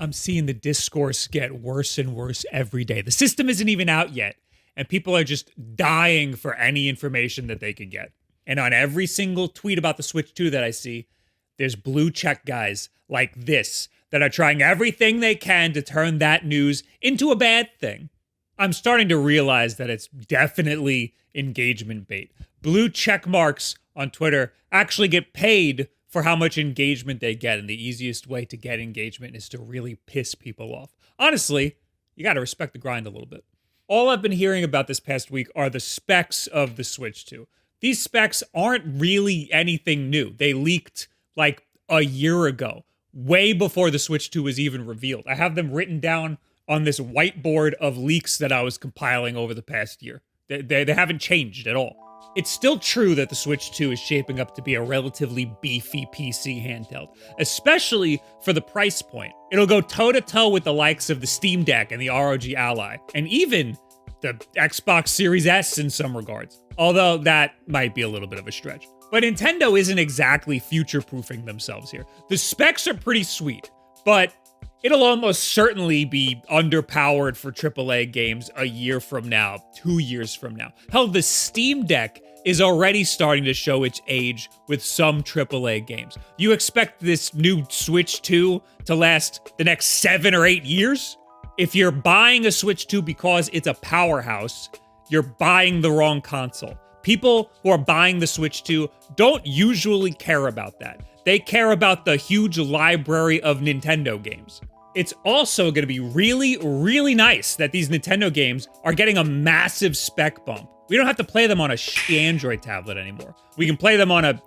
I'm seeing the discourse get worse and worse every day. The system isn't even out yet, and people are just dying for any information that they can get. And on every single tweet about the Switch 2 that I see, there's blue check guys like this that are trying everything they can to turn that news into a bad thing. I'm starting to realize that it's definitely engagement bait. Blue check marks on Twitter actually get paid for how much engagement they get, and the easiest way to get engagement is to really piss people off. Honestly, you gotta respect the grind a little bit. All I've been hearing about this past week are the specs of the Switch 2. These specs aren't really anything new. They leaked like a year ago, way before the Switch 2 was even revealed. I have them written down on this whiteboard of leaks that I was compiling over the past year. They haven't changed at all. It's still true that the Switch 2 is shaping up to be a relatively beefy PC handheld, especially for the price point. It'll go toe-to-toe with the likes of the Steam Deck and the ROG Ally, and even the Xbox Series S in some regards, although that might be a little bit of a stretch. But Nintendo isn't exactly future-proofing themselves here. The specs are pretty sweet, but it'll almost certainly be underpowered for AAA games a year from now, 2 years from now. Hell, the Steam Deck is already starting to show its age with some AAA games. You expect this new Switch 2 to last the next 7 or 8 years? If you're buying a Switch 2 because it's a powerhouse, you're buying the wrong console. People who are buying the Switch 2 don't usually care about that. They care about the huge library of Nintendo games. It's also going to be really, really nice that these Nintendo games are getting a massive spec bump. We don't have to play them on a Android tablet anymore. We can play them on a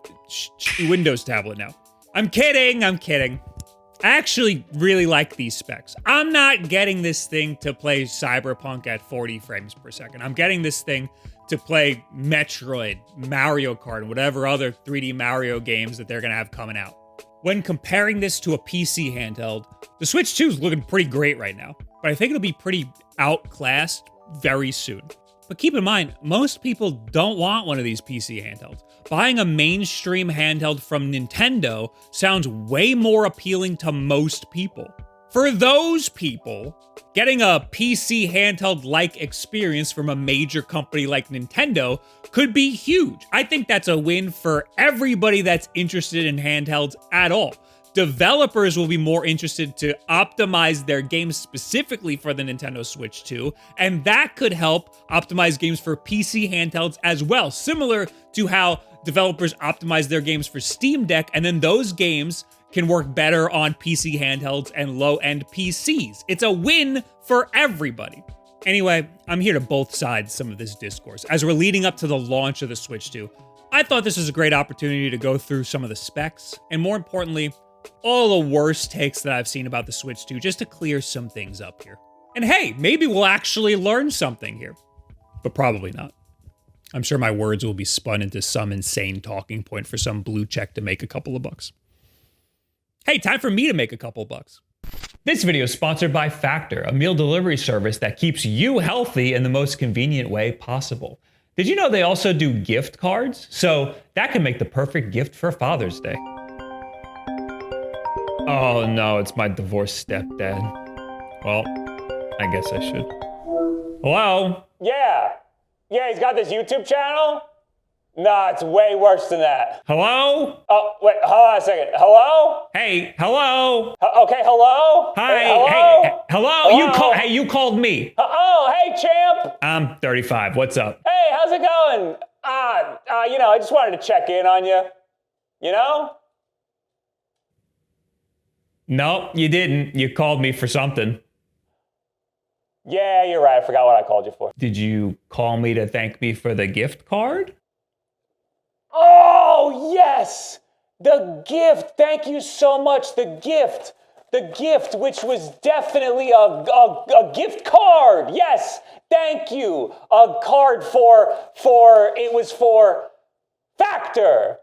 Windows tablet now. I'm kidding. I actually really like these specs. I'm not getting this thing to play Cyberpunk at 40 frames per second. I'm getting this thing to play Metroid, Mario Kart, and whatever other 3D Mario games that they're gonna have coming out. When comparing this to a PC handheld, the Switch 2 is looking pretty great right now, but I think it'll be pretty outclassed very soon. But keep in mind, most people don't want one of these PC handhelds. Buying a mainstream handheld from Nintendo sounds way more appealing to most people. For those people, getting a PC handheld-like experience from a major company like Nintendo could be huge. I think that's a win for everybody that's interested in handhelds at all. Developers will be more interested to optimize their games specifically for the Nintendo Switch 2, and that could help optimize games for PC handhelds as well, similar to how developers optimize their games for Steam Deck, and then those games can work better on PC handhelds and low-end PCs. It's a win for everybody. Anyway, I'm here to both sides some of this discourse. As we're leading up to the launch of the Switch 2, I thought this was a great opportunity to go through some of the specs, and more importantly, all the worst takes that I've seen about the Switch 2, just to clear some things up here. And hey, maybe we'll actually learn something here. But probably not. I'm sure my words will be spun into some insane talking point for some blue check to make a couple of bucks. Hey, time for me to make a couple bucks. This video is sponsored by Factor, a meal delivery service that keeps you healthy in the most convenient way possible. Did you know they also do gift cards? So that can make the perfect gift for Father's Day. Oh no, it's my divorced stepdad. Well, I guess I should. Hello? Yeah, he's got this YouTube channel? Nah, it's way worse than that. Hello? Oh, wait, hold on a second. Hello? Hey, hello? Okay, hello? Hi, hello? hey, hello? Hello? You called me. Oh, hey, champ. I'm 35, what's up? Hey, how's it going? I just wanted to check in on you. You know? No, you didn't. You called me for something. Yeah, you're right. I forgot what I called you for. Did you call me to thank me for the gift card? Oh, yes! The gift! Thank you so much. The gift, which was definitely a gift card. Yes, thank you. A card it was for Factor.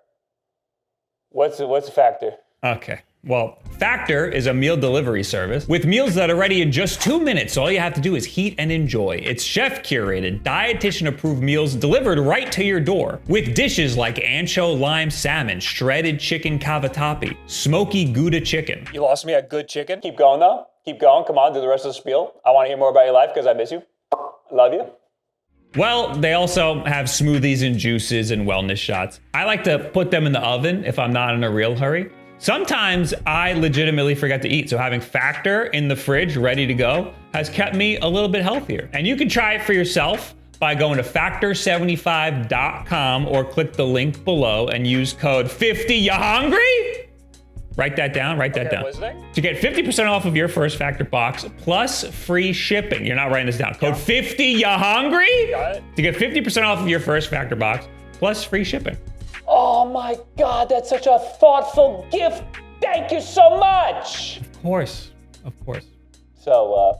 What's Factor? Okay. Well, Factor is a meal delivery service with meals that are ready in just 2 minutes. All you have to do is heat and enjoy. It's chef-curated, dietitian-approved meals delivered right to your door with dishes like ancho lime salmon, shredded chicken cavatappi, smoky Gouda chicken. You lost me at good chicken? Keep going though. Keep going. Come on, do the rest of the spiel. I want to hear more about your life because I miss you. I love you. Well, they also have smoothies and juices and wellness shots. I like to put them in the oven if I'm not in a real hurry. Sometimes I legitimately forget to eat, so having Factor in the fridge ready to go has kept me a little bit healthier. And you can try it for yourself by going to factor75.com or click the link below and use code 50. You hungry? Write that down, write that down. To get 50% off of your first Factor box plus free shipping. You're not writing this down. Code 50, you hungry? Got it. To get 50% off of your first Factor box plus free shipping. Oh my God, that's such a thoughtful gift. Thank you so much. Of course, of course. So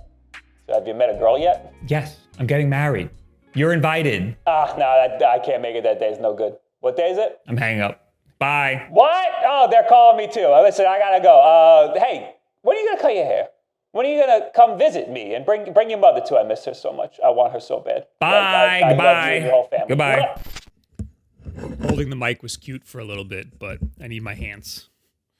have you met a girl yet? Yes, I'm getting married. You're invited. No, I can't make it. That day's no good. What day is it? I'm hanging up. Bye. What? Oh, they're calling me too. Listen, I gotta go. Hey, when are you gonna cut your hair? When are you gonna come visit me and bring your mother too? I miss her so much. I want her so bad. Bye. I Goodbye. love you and your whole family. Goodbye. Holding the mic was cute for a little bit, but I need my hands.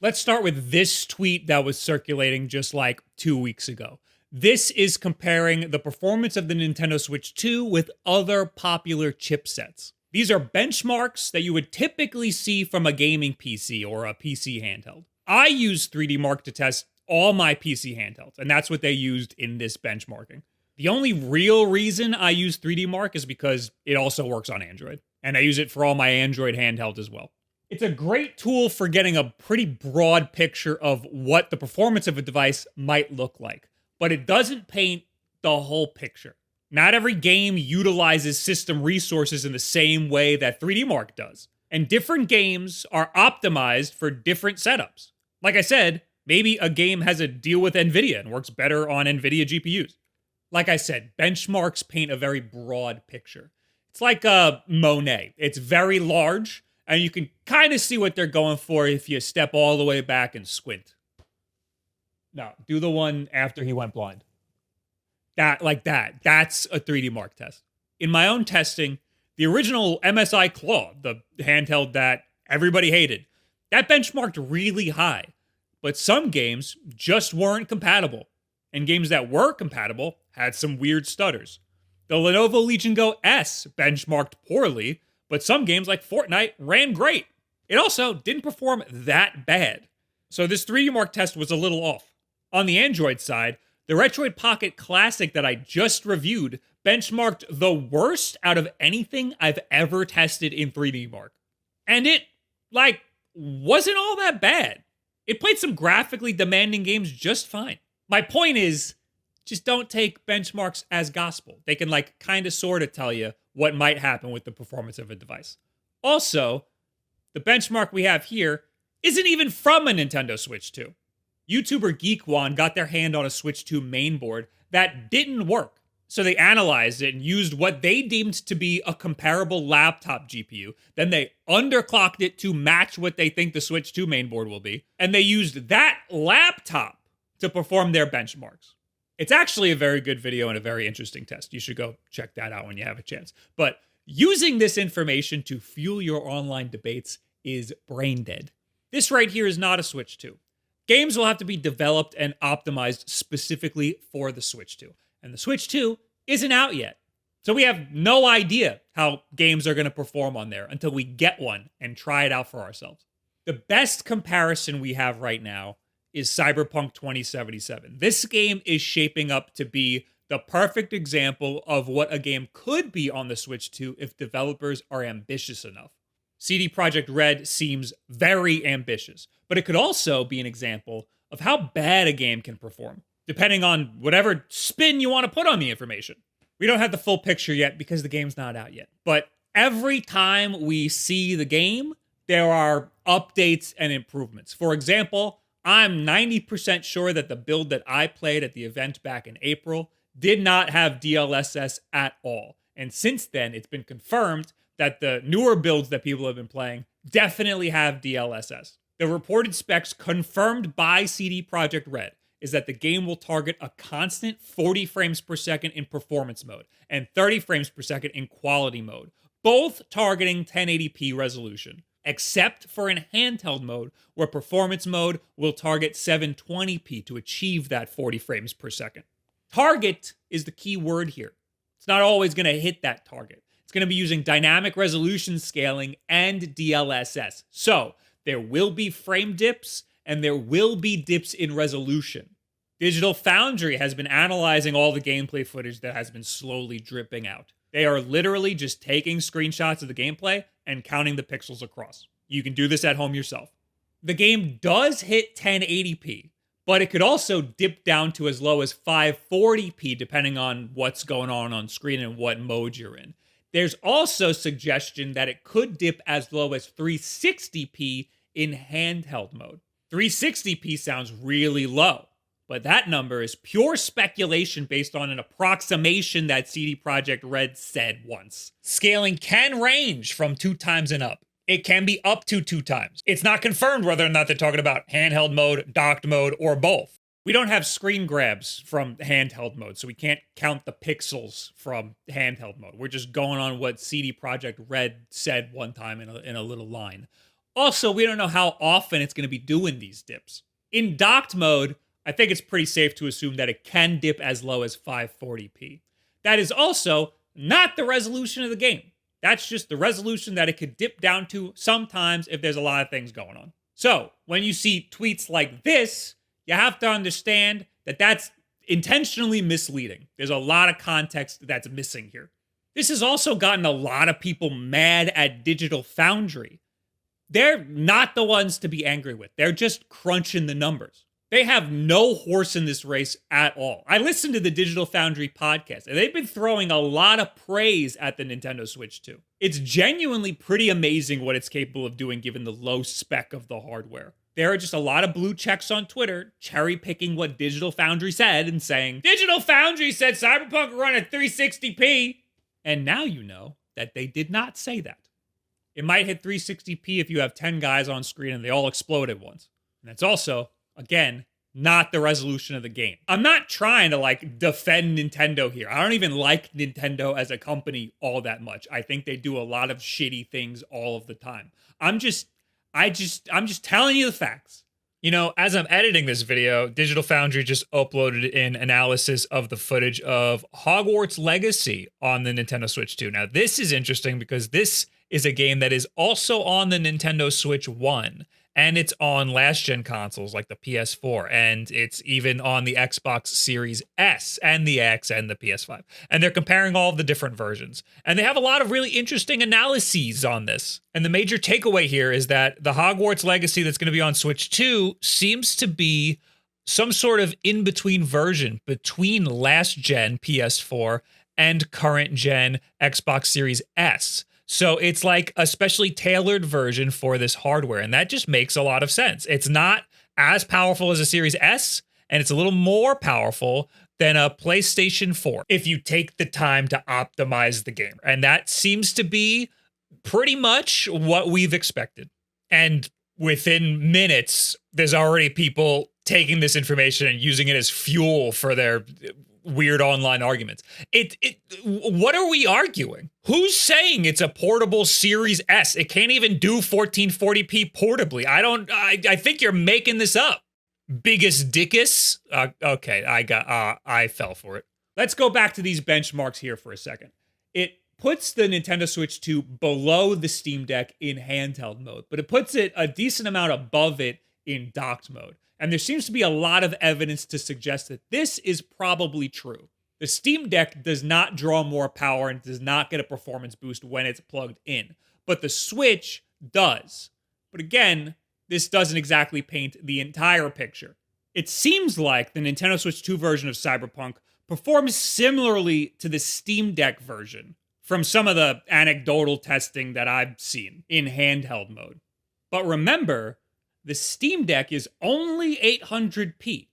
Let's start with this tweet that was circulating just like 2 weeks ago. This is comparing the performance of the Nintendo Switch 2 with other popular chipsets. These are benchmarks that you would typically see from a gaming PC or a PC handheld. I use 3D Mark to test all my PC handhelds, and that's what they used in this benchmarking. The only real reason I use 3D Mark is because it also works on Android, and I use it for all my Android handhelds as well. It's a great tool for getting a pretty broad picture of what the performance of a device might look like, but it doesn't paint the whole picture. Not every game utilizes system resources in the same way that 3D Mark does, and different games are optimized for different setups. Like I said, maybe a game has a deal with NVIDIA and works better on NVIDIA GPUs. Like I said, benchmarks paint a very broad picture. It's like a Monet. It's very large, and you can kind of see what they're going for if you step all the way back and squint. Now, do the one after he went blind. That's a 3D Mark test. In my own testing, the original MSI Claw, the handheld that everybody hated, that benchmarked really high. But some games just weren't compatible. And games that were compatible had some weird stutters. The Lenovo Legion Go S benchmarked poorly, but some games like Fortnite ran great. It also didn't perform that bad. So this 3D Mark test was a little off. On the Android side, the Retroid Pocket Classic that I just reviewed benchmarked the worst out of anything I've ever tested in 3D Mark. And it, wasn't all that bad. It played some graphically demanding games just fine. My point is, just don't take benchmarks as gospel. They can kind of sort of tell you what might happen with the performance of a device. Also, the benchmark we have here isn't even from a Nintendo Switch 2. YouTuber Geekwan got their hand on a Switch 2 mainboard that didn't work. So they analyzed it and used what they deemed to be a comparable laptop GPU. Then they underclocked it to match what they think the Switch 2 mainboard will be. And they used that laptop to perform their benchmarks. It's actually a very good video and a very interesting test. You should go check that out when you have a chance. But using this information to fuel your online debates is brain dead. This right here is not a Switch 2. Games will have to be developed and optimized specifically for the Switch 2. And the Switch 2 isn't out yet. So we have no idea how games are going to perform on there until we get one and try it out for ourselves. The best comparison we have right now is Cyberpunk 2077. This game is shaping up to be the perfect example of what a game could be on the Switch 2 if developers are ambitious enough. CD Projekt Red seems very ambitious, but it could also be an example of how bad a game can perform, depending on whatever spin you want to put on the information. We don't have the full picture yet because the game's not out yet, but every time we see the game, there are updates and improvements. For example, I'm 90% sure that the build that I played at the event back in April did not have DLSS at all. And since then, it's been confirmed that the newer builds that people have been playing definitely have DLSS. The reported specs confirmed by CD Projekt Red is that the game will target a constant 40 frames per second in performance mode and 30 frames per second in quality mode, both targeting 1080p resolution. except for in handheld mode, where performance mode will target 720p to achieve that 40 frames per second. Target is the key word here. It's not always going to hit that target. It's going to be using dynamic resolution scaling and DLSS. So there will be frame dips and there will be dips in resolution. Digital Foundry has been analyzing all the gameplay footage that has been slowly dripping out. They are literally just taking screenshots of the gameplay and counting the pixels across. You can do this at home yourself. The game does hit 1080p, but it could also dip down to as low as 540p depending on what's going on screen and what mode you're in. There's also suggestion that it could dip as low as 360p in handheld mode. 360p sounds really low, but that number is pure speculation based on an approximation that CD Projekt Red said once. Scaling can range from 2 times and up. It can be up to 2 times. It's not confirmed whether or not they're talking about handheld mode, docked mode, or both. We don't have screen grabs from handheld mode, so we can't count the pixels from handheld mode. We're just going on what CD Projekt Red said one time in a little line. Also, we don't know how often it's going to be doing these dips. In docked mode, I think it's pretty safe to assume that it can dip as low as 540p. That is also not the resolution of the game. That's just the resolution that it could dip down to sometimes if there's a lot of things going on. So, when you see tweets like this, you have to understand that that's intentionally misleading. There's a lot of context that's missing here. This has also gotten a lot of people mad at Digital Foundry. They're not the ones to be angry with. They're just crunching the numbers. They have no horse in this race at all. I listened to the Digital Foundry podcast, and they've been throwing a lot of praise at the Nintendo Switch 2. It's genuinely pretty amazing what it's capable of doing given the low spec of the hardware. There are just a lot of blue checks on Twitter cherry-picking what Digital Foundry said and saying, Digital Foundry said Cyberpunk will run at 360p. And now you know that they did not say that. It might hit 360p if you have 10 guys on screen and they all explode at once. And that's also, again, not the resolution of the game. I'm not trying to defend Nintendo here. I don't even like Nintendo as a company all that much. I think they do a lot of shitty things all of the time. I'm just telling you the facts. You know, as I'm editing this video, Digital Foundry just uploaded an analysis of the footage of Hogwarts Legacy on the Nintendo Switch 2. Now, this is interesting because this is a game that is also on the Nintendo Switch 1, and it's on last-gen consoles like the PS4, and it's even on the Xbox Series S and the X and the PS5. And they're comparing all of the different versions. And they have a lot of really interesting analyses on this. And the major takeaway here is that the Hogwarts Legacy that's going to be on Switch 2 seems to be some sort of in-between version between last-gen PS4 and current-gen Xbox Series S. So it's like a specially tailored version for this hardware, and that just makes a lot of sense. It's not as powerful as a Series S, and it's a little more powerful than a PlayStation 4 if you take the time to optimize the game. And that seems to be pretty much what we've expected. And within minutes, there's already people taking this information and using it as fuel for their weird online arguments. What are we arguing? Who's saying it's a portable Series S? It can't even do 1440p portably. I think you're making this up. Biggest dickus? Okay, I fell for it. Let's go back to these benchmarks here for a second. It puts the Nintendo Switch 2 below the Steam Deck in handheld mode, but it puts it a decent amount above it in docked mode. And there seems to be a lot of evidence to suggest that this is probably true. The Steam Deck does not draw more power and does not get a performance boost when it's plugged in, but the Switch does. But again, this doesn't exactly paint the entire picture. It seems like the Nintendo Switch 2 version of Cyberpunk performs similarly to the Steam Deck version from some of the anecdotal testing that I've seen in handheld mode. But remember, the Steam Deck is only 800p.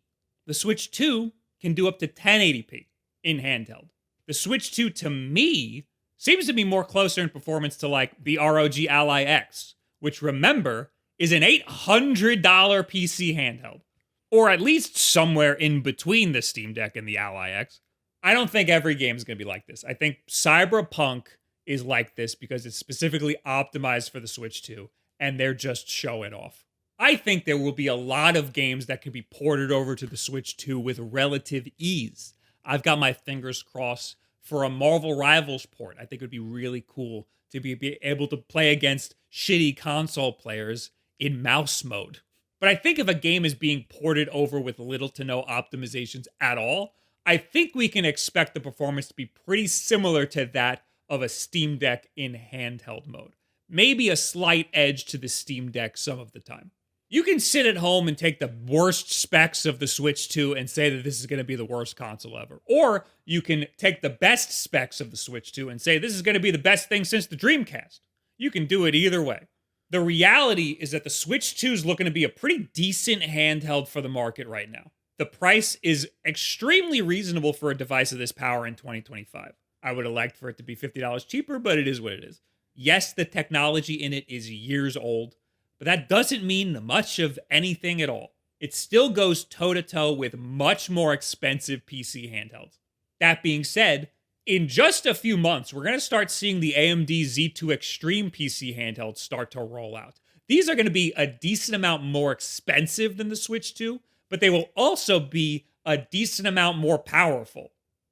The Switch 2 can do up to 1080p in handheld. The Switch 2, to me, seems to be more closer in performance to the ROG Ally X, which, remember, is an $800 PC handheld. Or at least somewhere in between the Steam Deck and the Ally X. I don't think every game is going to be like this. I think Cyberpunk is like this because it's specifically optimized for the Switch 2. and they're just showing off. I think there will be a lot of games that can be ported over to the Switch 2 with relative ease. I've got my fingers crossed for a Marvel Rivals port. I think it would be really cool to be able to play against shitty console players in mouse mode. But I think if a game is being ported over with little to no optimizations at all, I think we can expect the performance to be pretty similar to that of a Steam Deck in handheld mode. Maybe a slight edge to the Steam Deck some of the time. You can sit at home and take the worst specs of the Switch 2 and say that this is going to be the worst console ever. Or you can take the best specs of the Switch 2 and say this is going to be the best thing since the Dreamcast. You can do it either way. The reality is that the Switch 2 is looking to be a pretty decent handheld for the market right now. The price is extremely reasonable for a device of this power in 2025. I would have liked for it to be $50 cheaper, but it is what it is. Yes, the technology in it is years old, but that doesn't mean much of anything at all. It still goes toe-to-toe with much more expensive PC handhelds. That being said, in just a few months, we're going to start seeing the AMD Z2 Extreme PC handhelds start to roll out. These are going to be a decent amount more expensive than the Switch 2, but they will also be a decent amount more powerful.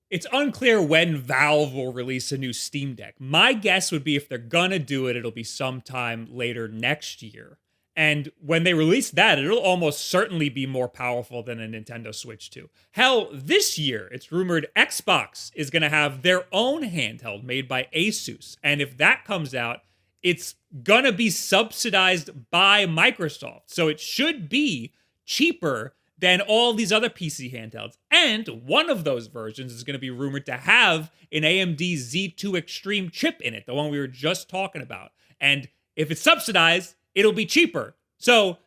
It's unclear when Valve will release a new Steam Deck. My guess would be if they're gonna do it, it'll be sometime later next year. And when they release that, it'll almost certainly be more powerful than a Nintendo Switch 2. Hell, this year, it's rumored Xbox is gonna have their own handheld made by Asus. And if that comes out, it's gonna be subsidized by Microsoft. So it should be cheaper than all these other PC handhelds. And one of those versions is going to be rumored to have an AMD Z2 Extreme chip in it, the one we were just talking about. And if it's subsidized, it'll be cheaper. So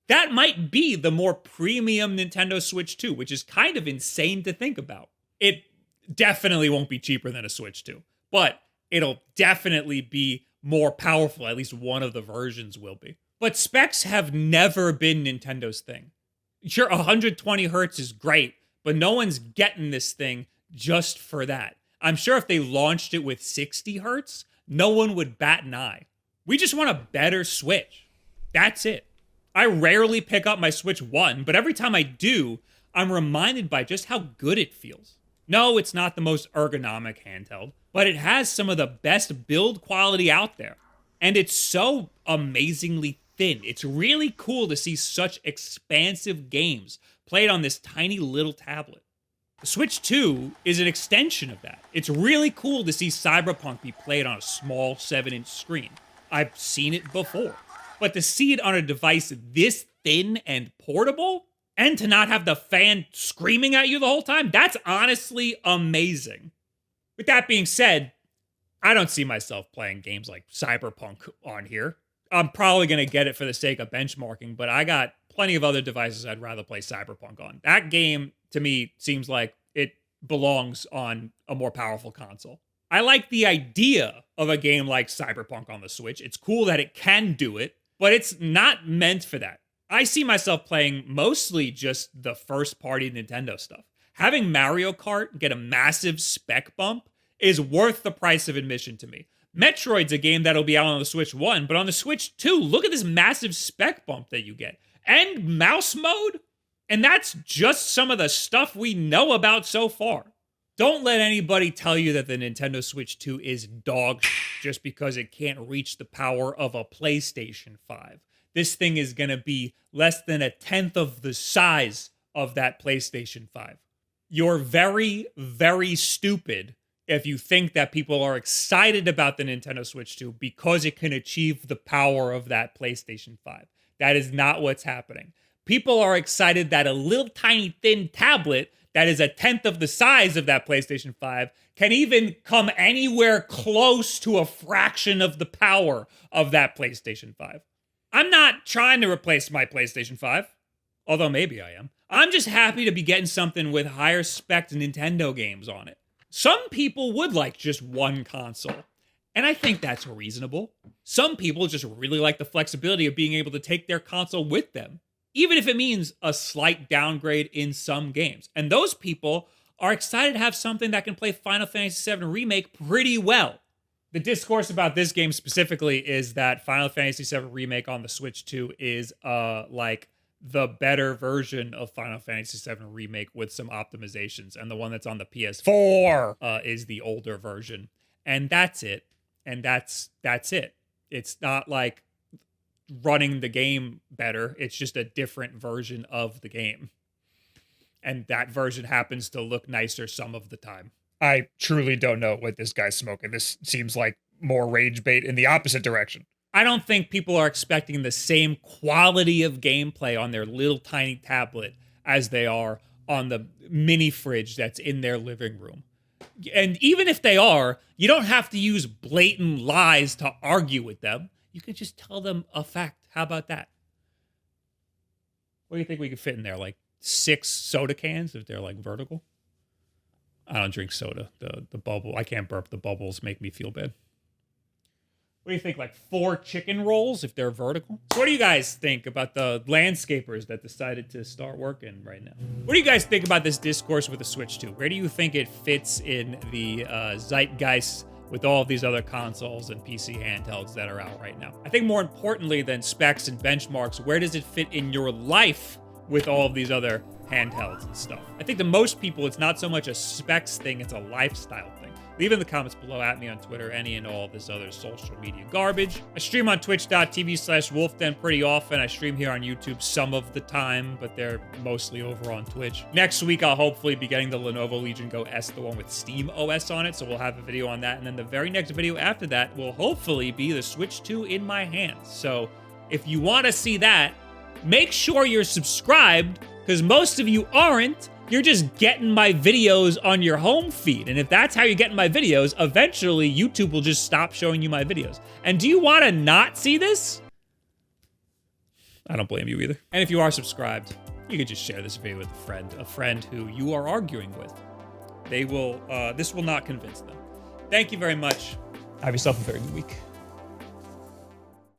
that might be the more premium Nintendo Switch 2, which is kind of insane to think about. It definitely won't be cheaper than a Switch 2, but it'll definitely be more powerful. At least one of the versions will be. But specs have never been Nintendo's thing. Sure, 120 hertz is great, but no one's getting this thing just for that. I'm sure if they launched it with 60 hertz, no one would bat an eye. We just want a better Switch. That's it. I rarely pick up my Switch 1, but every time I do, I'm reminded by just how good it feels. No, it's not the most ergonomic handheld, but it has some of the best build quality out there. And it's so amazingly thin. It's really cool to see such expansive games played on this tiny little tablet. The Switch 2 is an extension of that. It's really cool to see Cyberpunk be played on a small 7-inch screen. I've seen it before. But to see it on a device this thin and portable, and to not have the fan screaming at you the whole time, that's honestly amazing. With that being said, I don't see myself playing games like Cyberpunk on here. I'm probably going to get it for the sake of benchmarking, but I got plenty of other devices I'd rather play Cyberpunk on. That game, to me, seems like it belongs on a more powerful console. I like the idea of a game like Cyberpunk on the Switch. It's cool that it can do it, but it's not meant for that. I see myself playing mostly just the first-party Nintendo stuff. Having Mario Kart get a massive spec bump is worth the price of admission to me. Metroid's a game that'll be out on the Switch 1, but on the Switch 2, look at this massive spec bump that you get. And mouse mode? And that's just some of the stuff we know about so far. Don't let anybody tell you that the Nintendo Switch 2 is dog just because it can't reach the power of a PlayStation 5. This thing is going to be less than 1/10 of the size of that PlayStation 5. You're very, very stupid if you think that people are excited about the Nintendo Switch 2 because it can achieve the power of that PlayStation 5. That is not what's happening. People are excited that a little tiny thin tablet that is 1/10 of the size of that PlayStation 5 can even come anywhere close to a fraction of the power of that PlayStation 5. I'm not trying to replace my PlayStation 5, although maybe I am. I'm just happy to be getting something with higher spec Nintendo games on it. Some people would like just one console, and I think that's reasonable. Some people just really like the flexibility of being able to take their console with them, even if it means a slight downgrade in some games. And those people are excited to have something that can play Final Fantasy VII Remake pretty well. The discourse about this game specifically is that Final Fantasy VII Remake on the Switch 2 is like the better version of Final Fantasy VII Remake with some optimizations, and the one that's on the PS4 is the older version. And that's it. And that's it. It's not like running the game better. It's just a different version of the game. And that version happens to look nicer some of the time. I truly don't know what this guy's smoking. This seems like more rage bait in the opposite direction. I don't think people are expecting the same quality of gameplay on their little tiny tablet as they are on the mini fridge that's in their living room. And even if they are, you don't have to use blatant lies to argue with them. You can just tell them a fact. How about that? What do you think we could fit in there? Like 6 soda cans if they're like vertical? I don't drink soda. The bubble, I can't burp. The bubbles make me feel bad. What do you think? Like 4 chicken rolls if they're vertical? So what do you guys think about the landscapers that decided to start working right now? What do you guys think about this discourse with the Switch 2? Where do you think it fits in the zeitgeist with all of these other consoles and PC handhelds that are out right now? I think more importantly than specs and benchmarks, where does it fit in your life with all of these other handhelds and stuff? I think to most people, it's not so much a specs thing, it's a lifestyle thing. Leave in the comments below, at me on Twitter, any and all this other social media garbage. I stream on twitch.tv/WulffDen pretty often. I stream here on YouTube some of the time, but they're mostly over on Twitch. Next week, I'll hopefully be getting the Lenovo Legion Go S, the one with Steam OS on it, so we'll have a video on that. And then the very next video after that will hopefully be the Switch 2 in my hands. So if you want to see that, make sure you're subscribed, because most of you aren't. You're just getting my videos on your home feed. And if that's how you're getting my videos, eventually YouTube will just stop showing you my videos. And do you want to not see this? I don't blame you either. And if you are subscribed, you could just share this video with a friend who you are arguing with. They will, this will not convince them. Thank you very much. Have yourself a very good week.